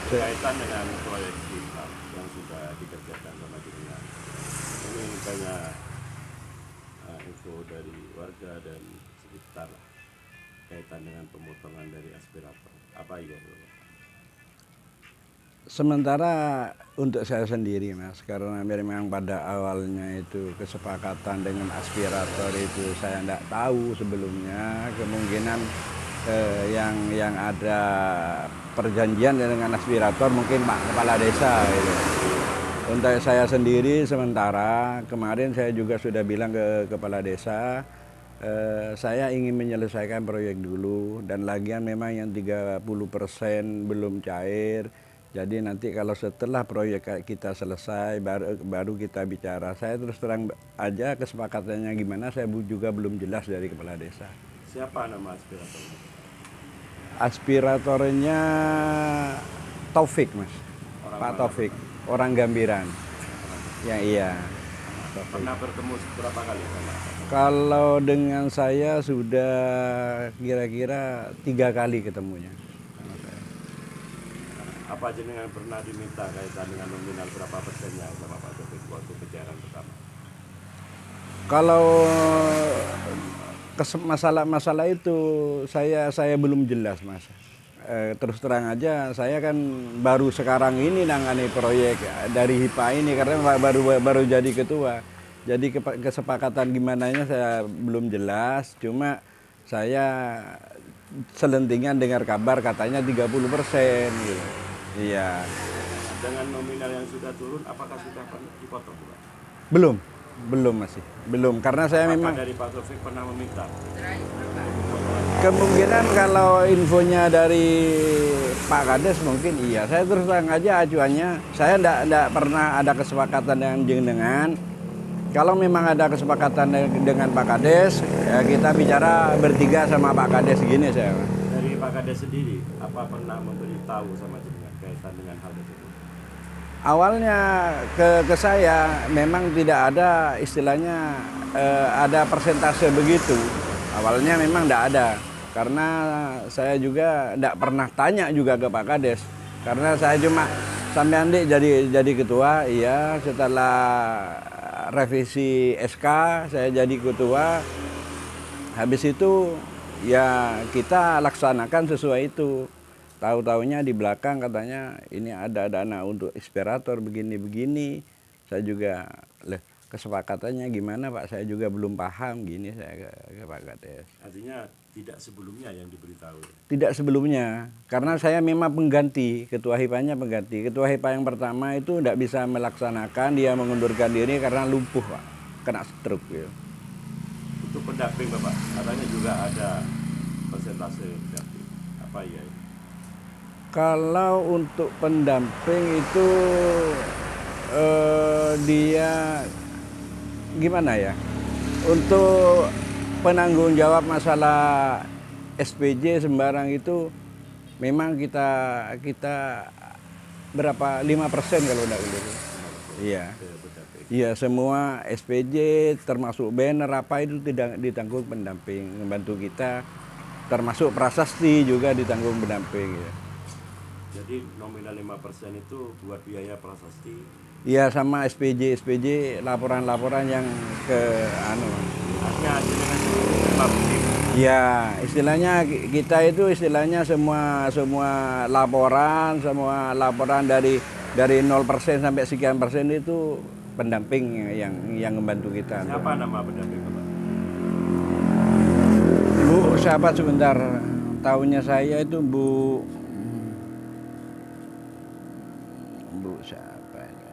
Berkaitan dengan proyek kita yang sudah dikerjakan sama jenengan, ini banyak info dari warga dan sekitar kaitan dengan pemotongan dari aspirator. Apa iya, Bapak? Sementara untuk saya sendiri Mas, karena memang pada awalnya itu kesepakatan dengan aspirator itu saya tidak tahu sebelumnya, kemungkinan yang ada perjanjian dengan aspirator mungkin Pak Kepala Desa gitu. Untuk saya sendiri sementara kemarin saya juga sudah bilang ke Kepala Desa, saya ingin menyelesaikan proyek dulu dan lagian memang yang 30% belum cair. Jadi nanti kalau setelah proyek kita selesai baru kita bicara. Saya terus terang aja kesepakatannya gimana saya juga belum jelas dari Kepala Desa. Siapa nama aspiratornya? Aspiratornya Taufik Mas, Orang Pak mana, Taufik, Bapak? orang Gambiran. Ya iya. Pernah bertemu berapa kali sama? Kalau dengan saya sudah kira-kira 3 kali ketemunya. Apa jenengan pernah diminta kaitan dengan nominal berapa persennya sama Pak Taufik waktu pencairan pertama? Kalau masalah itu saya belum jelas Mas. Terus terang aja saya kan baru sekarang ini nangani proyek dari HIPA ini karena baru jadi ketua. Jadi kesepakatan gimananya saya belum jelas. Cuma saya selentingan dengar kabar katanya 30% gitu. Iya. Dengan nominal yang sudah turun, apakah sudah pernah dipotong, Pak? Belum, belum masih. Belum karena saya Apakah memang dari Pak Taufik pernah meminta? kemungkinan kalau infonya dari Pak Kades mungkin iya. Saya terus terang aja acuannya, saya enggak pernah ada kesepakatan dengan jenengan. Kalau memang ada kesepakatan dengan Pak Kades, ya kita bicara bertiga sama Pak Kades gini saya. Dari Pak Kades sendiri, apa pernah memberitahu sama jenengan kaitan dengan hal tersebut? Awalnya ke saya memang tidak ada istilahnya ada persentase begitu. Awalnya memang tidak ada. Karena saya juga tidak pernah tanya juga ke Pak Kades. Karena saya cuma sampai nanti jadi ketua, iya setelah revisi SK saya jadi ketua. Habis itu ya kita laksanakan sesuai itu. Tahu-taunya di belakang katanya ini ada dana untuk inspirator begini-begini. Saya juga kesepakatannya gimana Pak? Saya juga belum paham gini saya ke Pak Kades. Artinya tidak sebelumnya yang diberitahu. Tidak sebelumnya, karena saya memang pengganti, ketua HIPA-nya pengganti. Ketua HIPA yang pertama itu tidak bisa melaksanakan, dia mengundurkan diri karena lumpuh Pak, kena stroke gitu. Untuk pendamping Bapak, katanya juga ada persentase pendamping. Apa iya? Kalau untuk pendamping itu dia gimana ya? Untuk penanggung jawab masalah SPJ sembarang itu memang kita berapa 5% kalau tidak gitu. Iya. Pendamping. Iya, semua SPJ termasuk banner apa itu tidak ditanggung pendamping, membantu kita, termasuk prasasti juga ditanggung pendamping ya. Jadi nominal 5% itu buat biaya prasasti. Iya, sama SPJ laporan-laporan yang ke anu. Artinya jenengan terima bukti. Ya, istilahnya kita itu istilahnya semua laporan dari 0% sampai sekian persen itu pendamping yang membantu kita. Siapa nama pendamping Bapak? Bu, sahabat sebentar. Tahunnya saya itu Bu siapa ini?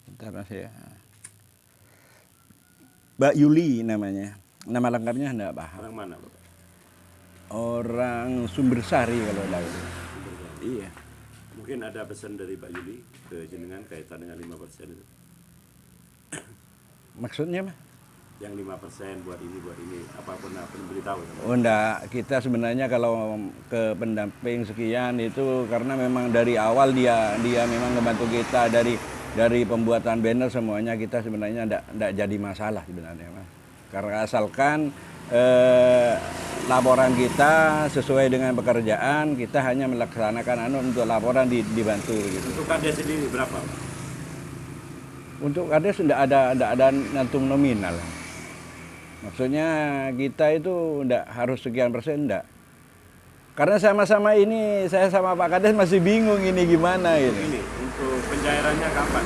Bentar Mas ya. Mbak Yuli namanya. Nama lengkapnya enggak paham. Orang mana Bapak? Orang Sumbersari kalau tahu. Iya. Mungkin ada pesan dari Mbak Yuli ke jenengan kaitan dengan 5% itu. Maksudnya Mas? Yang 5% buat ini, apapun beritahu. Oh enggak, kita sebenarnya kalau ke pendamping sekian itu karena memang dari awal dia memang membantu kita dari pembuatan banner semuanya kita sebenarnya enggak jadi masalah sebenarnya Mas. Karena asalkan laporan kita sesuai dengan pekerjaan, kita hanya melaksanakan untuk laporan dibantu gitu. Untuk kades sendiri berapa, Pak? Untuk kades tidak ada nantum nominal. Maksudnya kita itu tidak harus sekian persen, tidak. Karena sama-sama ini, saya sama Pak Kades masih bingung ini gimana gitu. Ini untuk pencairannya kapan?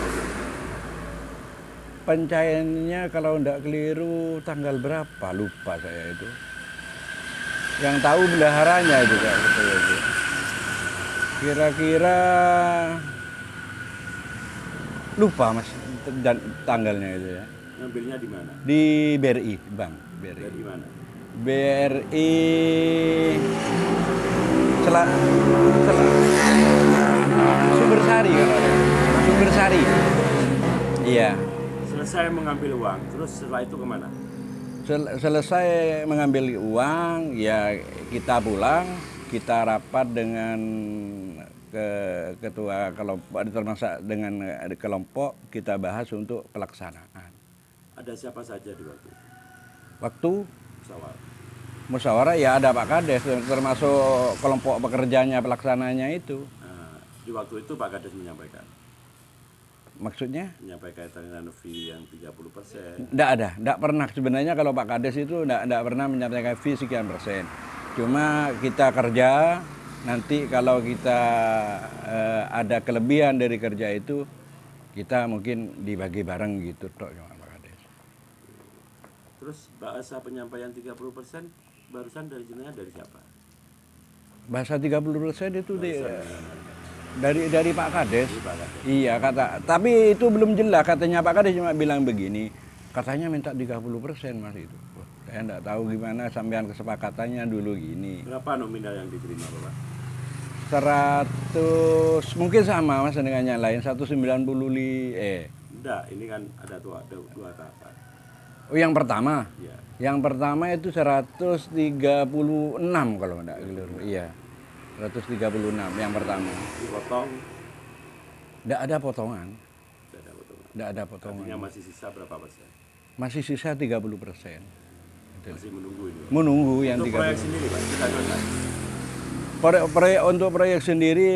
Pencairannya kalau tidak keliru tanggal berapa, lupa saya itu. Yang tahu bendaharanya itu Kak, itu. Kira-kira lupa Mas tanggalnya itu ya. Ngambilnya di mana? Di BRI, Bank BRI. Dari mana? BRI Sumbersari kalau ada. Sumbersari. Iya. Selesai mengambil uang, terus setelah itu kemana? Selesai mengambil uang, ya kita pulang, kita rapat dengan ketua kelompok, termasuk dengan kelompok, kita bahas untuk pelaksanaan. Ada siapa saja di waktu itu? Waktu Musyawarah. musyawarah ya ada Pak Kades, termasuk kelompok pekerjanya pelaksananya itu. Nah, di waktu itu Pak Kades menyampaikan Maksudnya? kaitan dengan fee yang 30%. Tidak pernah sebenarnya kalau Pak Kades itu tidak pernah menyampaikan fee sekian persen. Cuma kita kerja, nanti kalau kita ada kelebihan dari kerja itu, kita mungkin dibagi bareng gitu Pak Kades. Terus bahasa penyampaian 30% barusan dari jenengan dari siapa? Bahasa 30% itu dari Pak Kades. Iya kata, tapi itu belum jelas katanya Pak Kades cuma bilang begini, katanya minta 30% Mas itu. Wah, saya enggak tahu gimana sampean kesepakatannya dulu gini. Berapa nominal yang diterima Bapak? 100 mungkin sama Mas dengan yang lain 190 Enggak, ini kan ada dua tahapan. Oh yang pertama? Iya. Yang pertama itu 136 kalau enggak keliru. Iya. 136 yang pertama. Dipotong? Enggak ada potongan. Tidak ada potongan. Enggak ada potongan. Artinya masih sisa berapa persen? Masih sisa 30%. Masih menunggu ini. Pak. Menunggu yang Untuk 30%. proyek sendiri Pak, kita doakan. Untuk proyek sendiri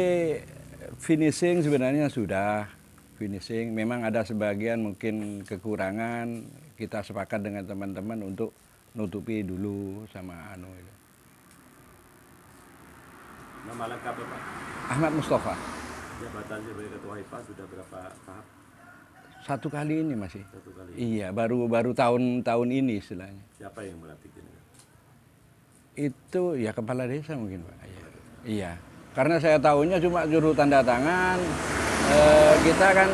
finishing sebenarnya sudah finishing. Memang ada sebagian mungkin kekurangan, kita sepakat dengan teman-teman untuk nutupi dulu sama itu. Nama lengkapnya Pak? Ahmad Mustafa. Jabatan sebagai Ketua HIPA sudah berapa tahap? 1 kali ini masih. 1 kali. Iya, baru tahun ini istilahnya. Siapa yang melantik ini? Itu ya kepala desa mungkin Pak. Iya. Karena saya tahunya cuma juru tanda tangan. Kita kan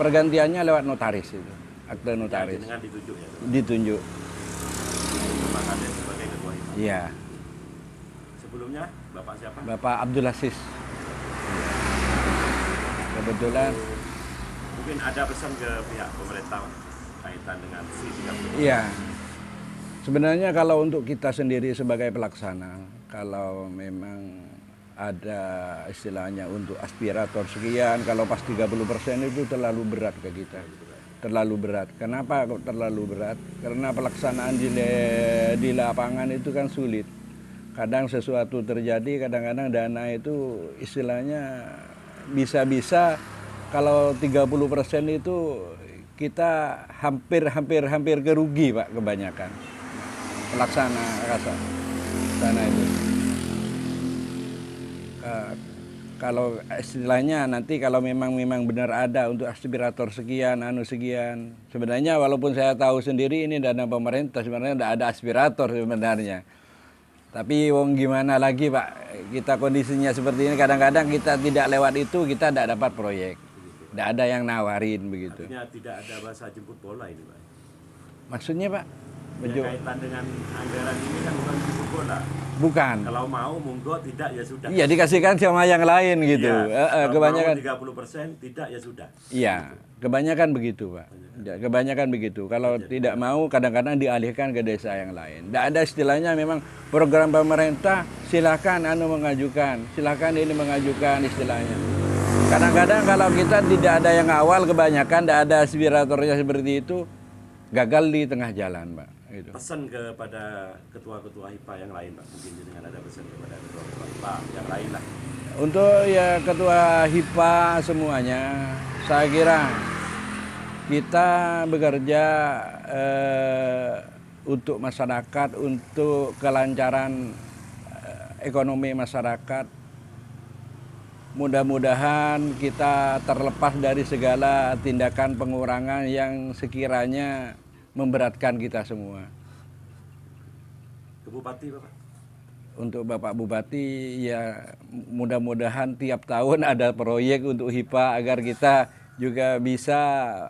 pergantiannya lewat notaris itu, akte notaris. Dengan ditunjuk ya? Ditunjuk. Pak Kades sebagai Ketua HIPA. Iya. Sebelumnya Bapak siapa? Bapak Abdul Aziz. Kebetulan. Mungkin ada pesan ke pihak pemerintah kaitan dengan fee 30%. Iya. Sebenarnya kalau untuk kita sendiri sebagai pelaksana, kalau memang ada istilahnya untuk aspirator sekian, kalau pas 30% itu terlalu berat ke kita. Terlalu berat. Kenapa kok terlalu berat? Karena pelaksanaan di lapangan itu kan sulit. Kadang sesuatu terjadi, kadang-kadang dana itu istilahnya bisa-bisa kalau 30% itu kita hampir kerugi Pak kebanyakan. Pelaksana kasar dana itu. Kalau istilahnya nanti kalau memang benar ada untuk aspirator sekian, sekian. Sebenarnya walaupun saya tahu sendiri ini dana pemerintah, sebenarnya tidak ada aspirator sebenarnya. Tapi wong gimana lagi Pak, kita kondisinya seperti ini, kadang-kadang kita tidak lewat itu, kita tidak dapat proyek. Tidak ada yang nawarin begitu. Artinya tidak ada bahasa jemput bola ini Pak? Maksudnya Pak? Ya, kaitan dengan anggaran ini kan bukan jemput bola. Bukan. Kalau mau munggo, tidak ya sudah. Iya dikasihkan sama yang lain gitu. Kalau Kebanyakan. mau 30% tidak ya sudah. Iya, kebanyakan begitu Pak. Ya, kebanyakan begitu. Kalau tidak mau kadang-kadang dialihkan ke desa yang lain. Tidak ada istilahnya memang program pemerintah silakan mengajukan, silakan ini mengajukan istilahnya. Kadang-kadang kalau kita tidak ada yang awal kebanyakan tidak ada aspiratornya seperti itu, gagal di tengah jalan Pak. Gitu. Pesan kepada ketua-ketua HIPA yang lain, Pak. Mungkin dengan ada pesan kepada ketua-ketua HIPA yang lain lah. Untuk ya ketua HIPA semuanya, saya kira kita bekerja untuk masyarakat, untuk kelancaran ekonomi masyarakat. Mudah-mudahan kita terlepas dari segala tindakan pengurangan yang sekiranya memberatkan kita semua. Ke Bupati, Bapak. Untuk Bapak Bupati, ya mudah-mudahan tiap tahun ada proyek untuk HIPA agar kita juga bisa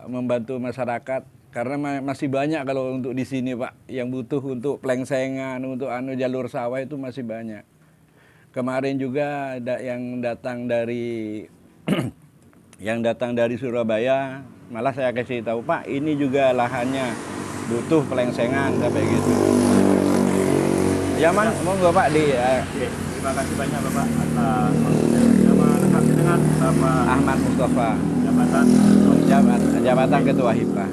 membantu masyarakat. Karena masih banyak kalau untuk di sini, Pak, yang butuh untuk plengsengan, untuk jalur sawah itu masih banyak. Kemarin juga ada yang datang dari yang datang dari Surabaya, malah saya kasih tahu, Pak, ini juga lahannya butuh pelengsengan sampai gitu. Ya, monggo Pak di. Oke, terima kasih banyak Bapak atas waktunya. Nama lengkapnya dengan Bapak Ahmad Mustafa, jabatan jabatan Ketua HIPA.